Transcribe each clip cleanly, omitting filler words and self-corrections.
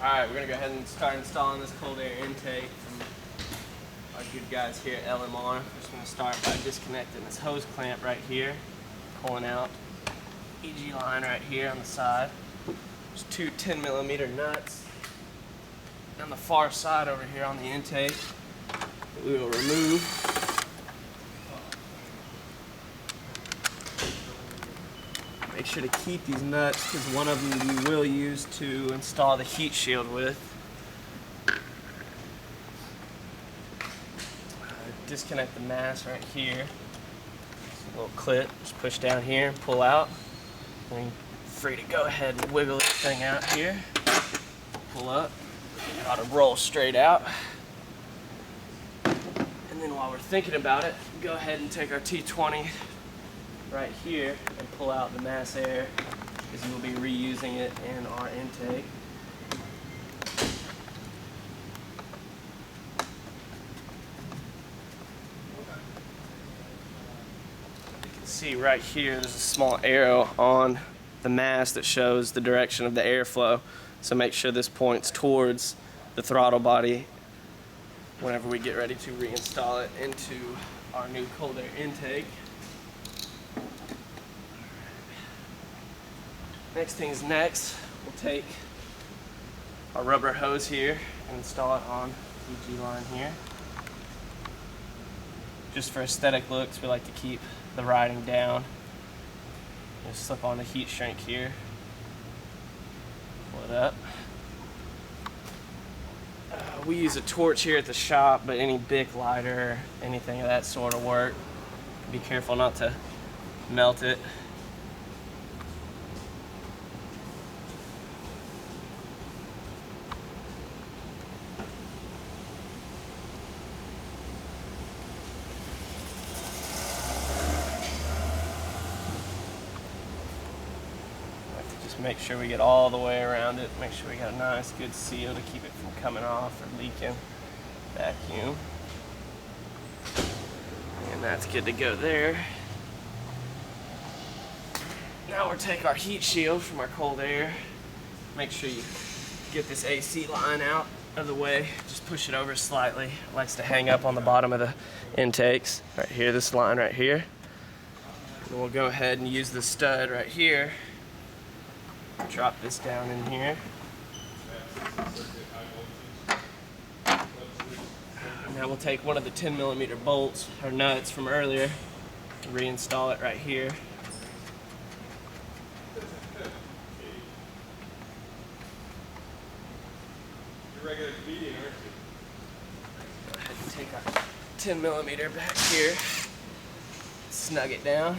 Alright, we're going to go ahead and start installing this cold air intake from our good guys here at LMR. We're just going to start by disconnecting this hose clamp right here, pulling out EG line right here on the side. There's two 10mm nuts on the far side over here on the intake that we will remove. Make sure to keep these nuts because one of them we will use to install the heat shield with. Disconnect the mass right here. A little clip, just push down here and pull out. And you're free to go ahead and wiggle this thing out here. Pull up. It ought to roll straight out. And then while we're thinking about it, go ahead and take our T20 right here and pull out the mass air, because we'll be reusing it in our intake. You can see right here there's a small arrow on the mass that shows the direction of the airflow, so make sure this points towards the throttle body whenever we get ready to reinstall it into our new cold air intake. Next thing's next, we'll take our rubber hose here and install it on the EG line here. Just for aesthetic looks, we like to keep the riding down. Just slip on the heat shrink here, pull it up. We use a torch here at the shop, but any Bic lighter or anything of that sort of work. Be careful not to melt it. Make sure we get all the way around it. Make sure we got a nice good seal to keep it from coming off or leaking. Vacuum. And that's good to go there. Now we'll take our heat shield from our cold air. Make sure you get this AC line out of the way. Just push it over slightly. It likes to hang up on the bottom of the intakes. Right here, this line right here. And we'll go ahead and use the stud right here. Drop this down in here. Now we'll take one of the 10mm bolts or nuts from earlier and reinstall it right here. You're regular comedian, aren't you? Go ahead and take our 10mm back here, snug it down.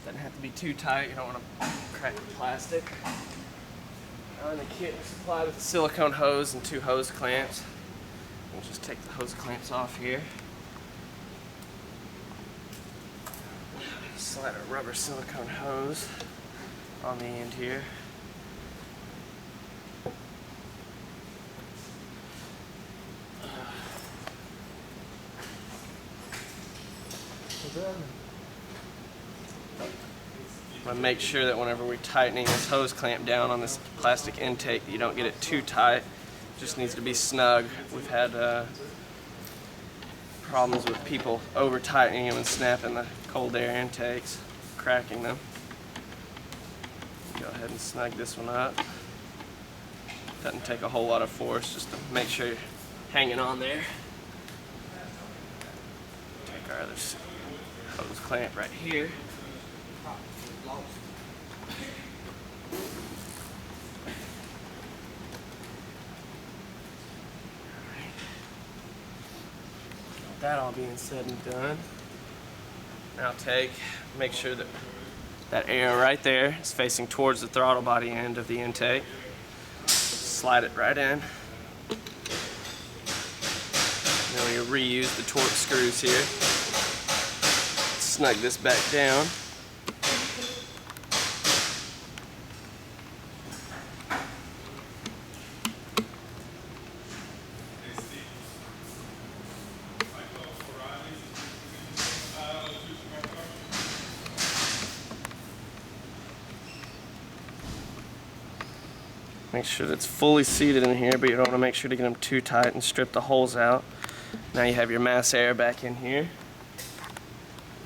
Doesn't have to be too tight, you don't want to crack the plastic. Now in the kit we're supplied with a silicone hose and two hose clamps. We'll just take the hose clamps off here. Slide a rubber silicone hose on the end here. I'm going to make sure that whenever we're tightening this hose clamp down on this plastic intake, you don't get it too tight. It just needs to be snug. We've had problems with people over tightening them and snapping the cold air intakes, cracking them. Go ahead and snug this one up. Doesn't take a whole lot of force, just to make sure you're hanging on there. Take our other hose clamp right here. That all being said and done, now make sure that that arrow right there is facing towards the throttle body end of the intake. Slide it right in. Then we'll reuse the torque screws here. Snug this back down. Make sure that it's fully seated in here, but you don't want to make sure to get them too tight and strip the holes out. Now you have your mass air back in here.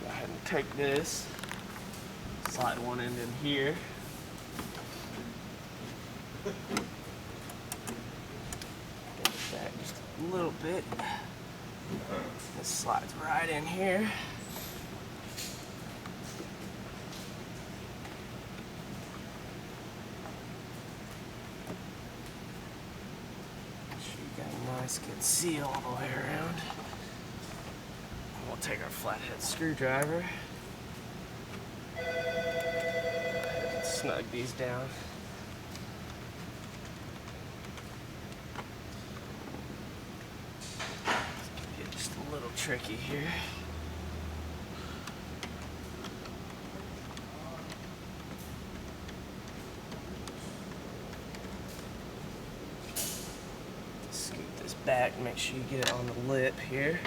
Go ahead and take this, slide one end in here. Get it back just a little bit. This slides right in here. Got a nice good seal all the way around. And we'll take our flathead screwdriver. And snug these down. Get just a little tricky here. Back, make sure you get it on the lip here.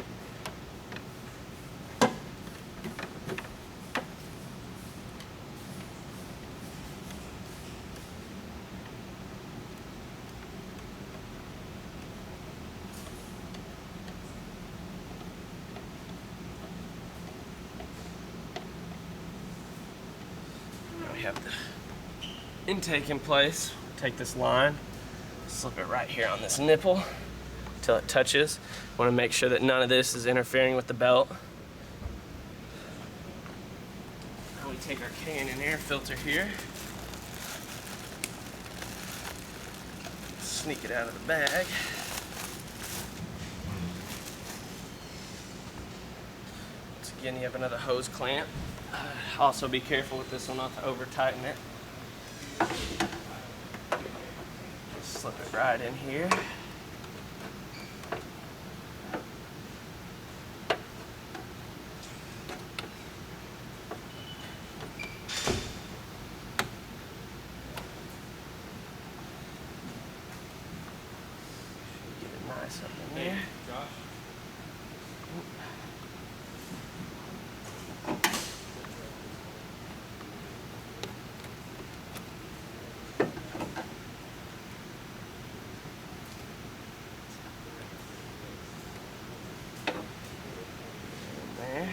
Now we have the intake in place. Take this line, slip it right here on this nipple until it touches. Want to make sure that none of this is interfering with the belt. Now we take our K&N air filter here, sneak it out of the bag. Once again, you have another hose clamp. Also be careful with this one not to over tighten it. Slip it right in here. Nice up in there. Josh? There.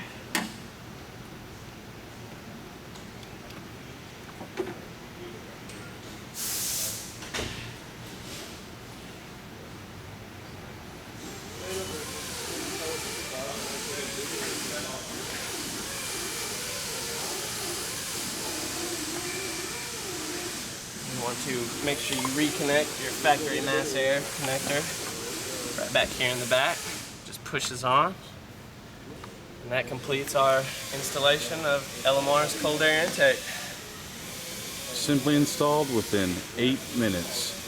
You want to make sure you reconnect your factory mass air connector right back here in the back. Just pushes on. And that completes our installation of LMR's cold air intake. Simply installed within 8 minutes.